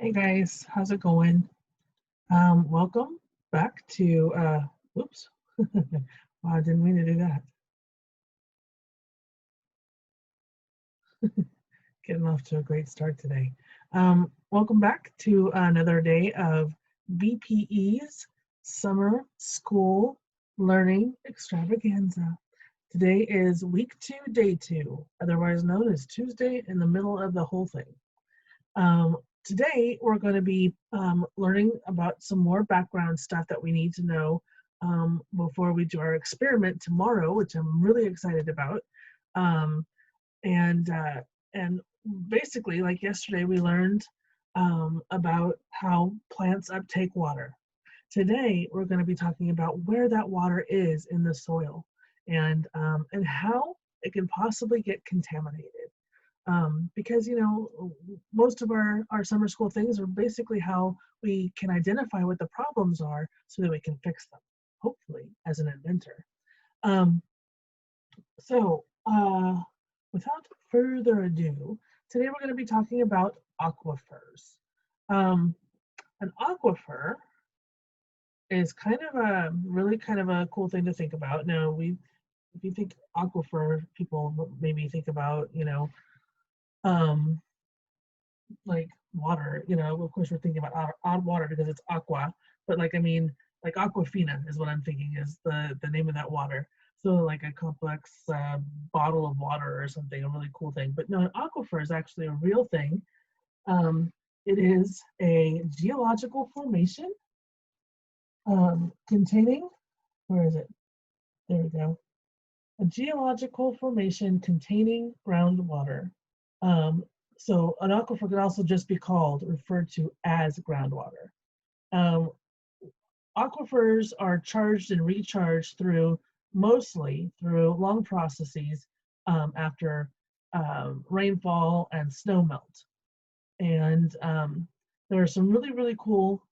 Hey guys, how's it going? Welcome back to, whoops. Wow, I didn't mean to do that. Getting off to a great start today. Welcome back to another day of VPE's Summer School Learning Extravaganza. Today is week 2, day 2, otherwise known as Tuesday in the middle of the whole thing. Today, we're going to be learning about some more background stuff that we need to know before we do our experiment tomorrow, which I'm really excited about. Um, and basically, like yesterday, we learned about how plants uptake water. Today, we're going to be talking about where that water is in the soil and how it can possibly get contaminated. Because most of our summer school things are basically how we can identify what the problems are so that we can fix them, hopefully as an inventor. um, so without further ado, today we're going to be talking about aquifers. um, an aquifer is kind of a really kind of a cool thing to think about. Now, if you think aquifer, people maybe think about um, like water, of course we're thinking about odd water because it's aqua, but like, I mean, like Aquafina is what I'm thinking is the name of that water. So like a complex bottle of water or something, a really cool thing. But no, an aquifer is actually a real thing. It is a geological formation containing, where is it? There we go. A geological formation containing groundwater. Um, so an aquifer could also just be called, referred to as groundwater. Um, Aquifers are charged and recharged mostly through long processes after rainfall and snow melt. And there are some really, really cool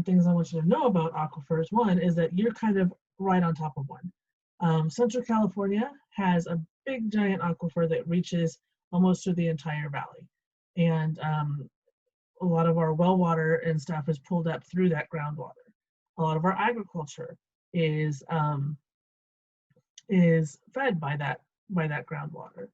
things I want you to know about aquifers. One is that you're kind of right on top of one. Central California has a big giant aquifer that reaches almost through the entire valley. And a lot of our well water and stuff is pulled up through that groundwater. A lot of our agriculture is fed by that groundwater.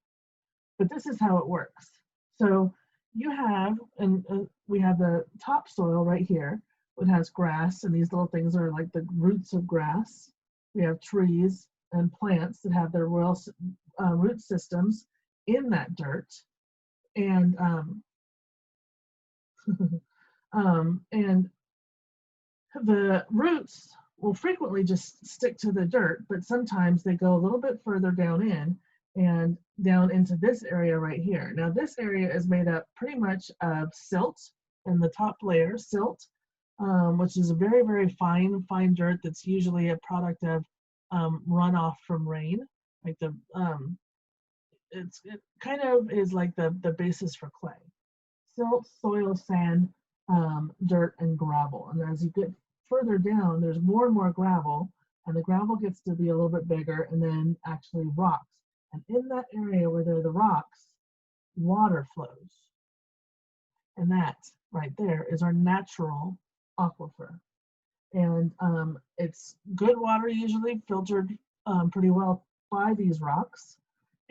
But this is how it works. So you have, and we have the topsoil right here. It has grass, and these little things are like the roots of grass. We have trees and plants that have their root systems in that dirt, and and the roots will frequently just stick to the dirt, but sometimes they go a little bit further down and down into this area right here. Now, this area is made up pretty much of silt in the top layer, silt, which is a very, very fine dirt that's usually a product of runoff from rain. Like it kind of is like the basis for clay. Silt, soil, sand, dirt, and gravel. And as you get further down, there's more and more gravel, and the gravel gets to be a little bit bigger, and then actually rocks. And in that area where there are the rocks, water flows. And that right there is our natural aquifer. And it's good water, usually filtered pretty well by these rocks.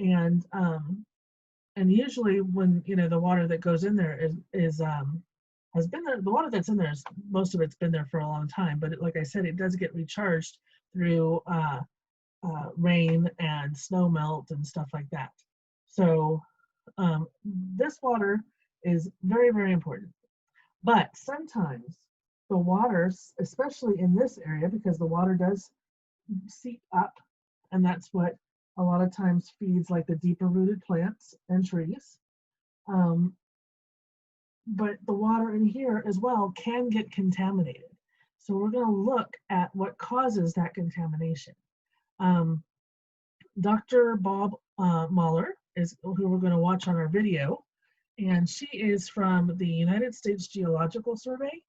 And usually when the water that goes in there is has been there. The water that's in there is, most of it's been there for a long time, but like I said, it does get recharged through rain and snow melt and stuff like that. So this water is very, very important. But sometimes the waters, especially in this area, because the water does seep up, and that's what a lot of times feeds like the deeper rooted plants and trees. But the water in here as well can get contaminated. So we're going to look at what causes that contamination. Dr. Bob Mahler is who we're going to watch on our video, and she is from the United States Geological Survey,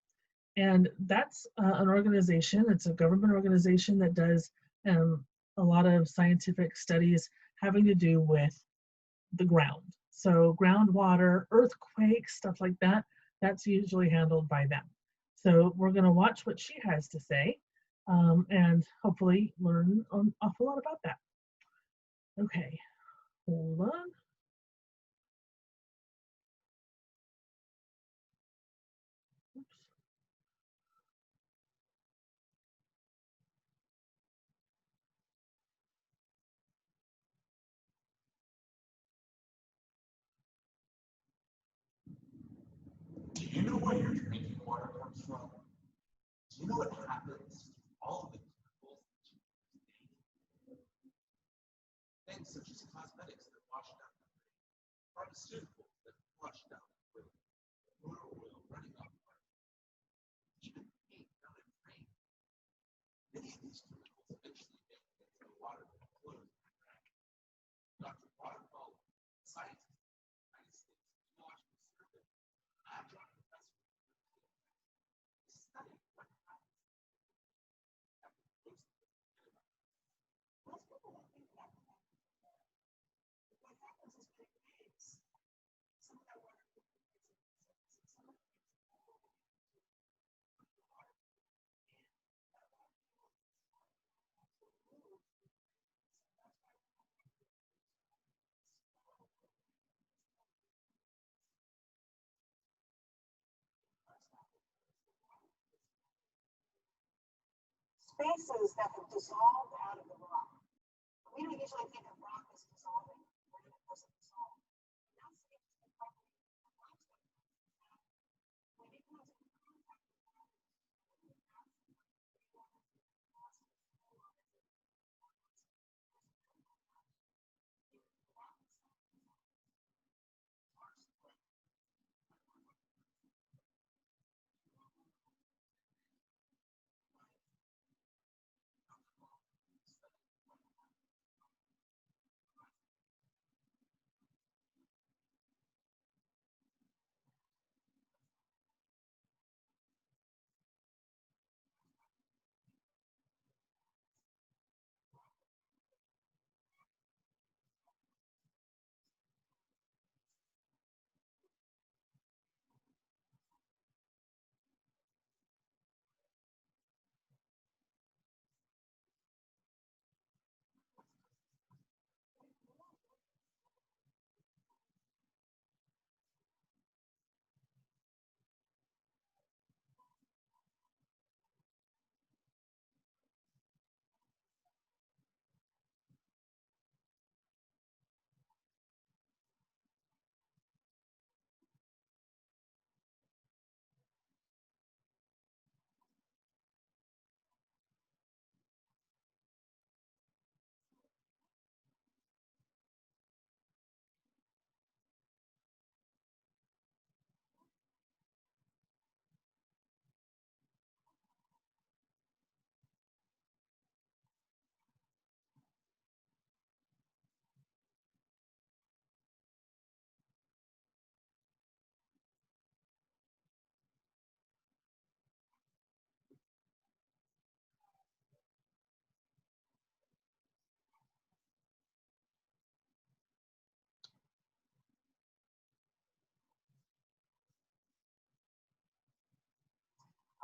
and that's an organization, it's a government organization that does a lot of scientific studies having to do with the ground. So groundwater, earthquakes, stuff like that. that's usually handled by them. So we're going to watch what she has to say and hopefully learn an awful lot about that. Okay, hold on. Oops. Do you know where your drinking water comes from? Do you know what happens to all of the chemicals that you use? Things such as cosmetics that wash down the drain, pharmaceuticals that flush down the drain, motor oil running off our even paint down a drain. Many of these chemicals eventually make it into the water that flows in the ground. Dr. Waterfall, scientist in the United States Geological Survey, adjunct professor is studying what happens after most of them forget about it. Most people won't think about it. But what happens is when it rains, some of that water gets into the surface, and some of it gets all the way into the water. And that water flows. So it moves. So that's why we have to do it. Spaces that have dissolved out of the rock. We don't usually think of rock as dissolving when it doesn't dissolve. And that's the interesting property of limestone. When it comes into contact with water, when it has water gases all over it, the rock itself dissolves.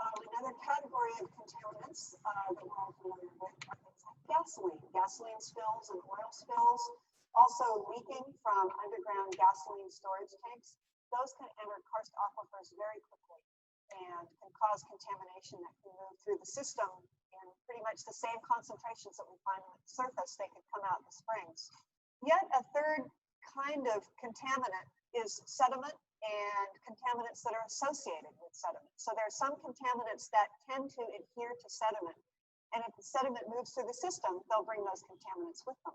Another category of contaminants that we're all familiar with are things like gasoline spills and oil spills, also leaking from underground gasoline storage tanks. Those can enter karst aquifers very quickly and can cause contamination that can move through the system in pretty much the same concentrations that we find on the surface. They can come out in the springs. Yet a third kind of contaminant is sediment and contaminants that are associated with sediment. So there are some contaminants that tend to adhere to sediment. And if the sediment moves through the system, they'll bring those contaminants with them.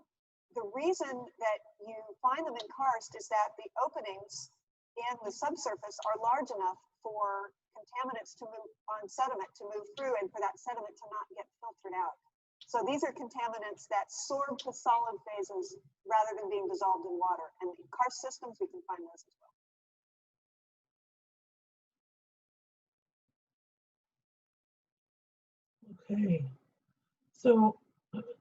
The reason that you find them in karst is that the openings in the subsurface are large enough for contaminants to move on sediment to move through and for that sediment to not get filtered out. So these are contaminants that sorb to solid phases rather than being dissolved in water. And in karst systems, we can find those as well. Okay, so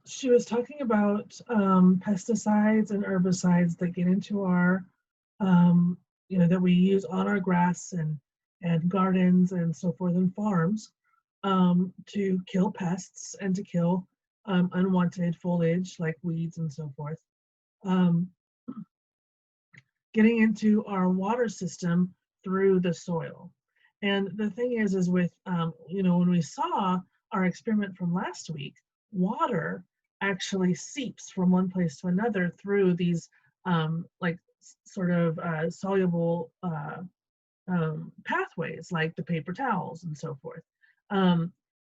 she was talking about pesticides and herbicides that get into our, that we use on our grass and and gardens and so forth and farms to kill pests and to kill unwanted foliage like weeds and so forth. Um, Getting into our water system through the soil. And the thing is with, you know, when we saw our experiment from last week, water actually seeps from one place to another through these like sort of soluble pathways like the paper towels and so forth.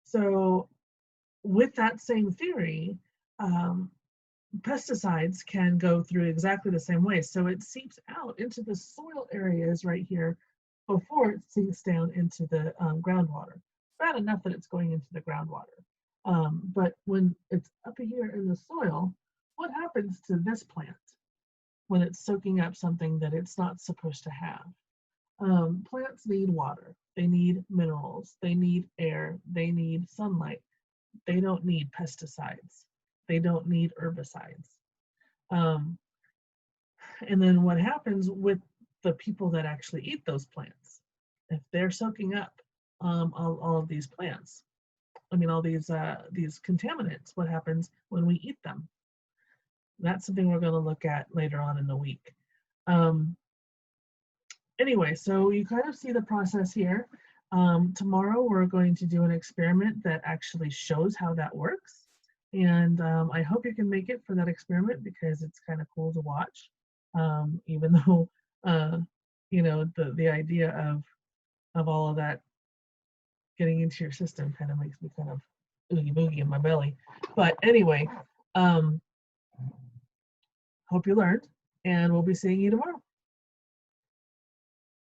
So with that same theory, pesticides can go through exactly the same way. So it seeps out into the soil areas right here before it sinks down into the groundwater. Bad enough that it's going into the groundwater. But when it's up here in the soil, what happens to this plant when it's soaking up something that it's not supposed to have? Plants need water, they need minerals, they need air, they need sunlight. They don't need pesticides. They don't need herbicides. Um, and then what happens with the people that actually eat those plants? If they're soaking up all of these plants, I mean, all these contaminants, what happens when we eat them? That's something we're going to look at later on in the week. Anyway, so you kind of see the process here. Tomorrow we're going to do an experiment that actually shows how that works. And I hope you can make it for that experiment because it's kind of cool to watch. Even though, you know, the idea of all of that getting into your system kind of makes me kind of oogie boogie in my belly. But anyway, hope you learned, and we'll be seeing you tomorrow.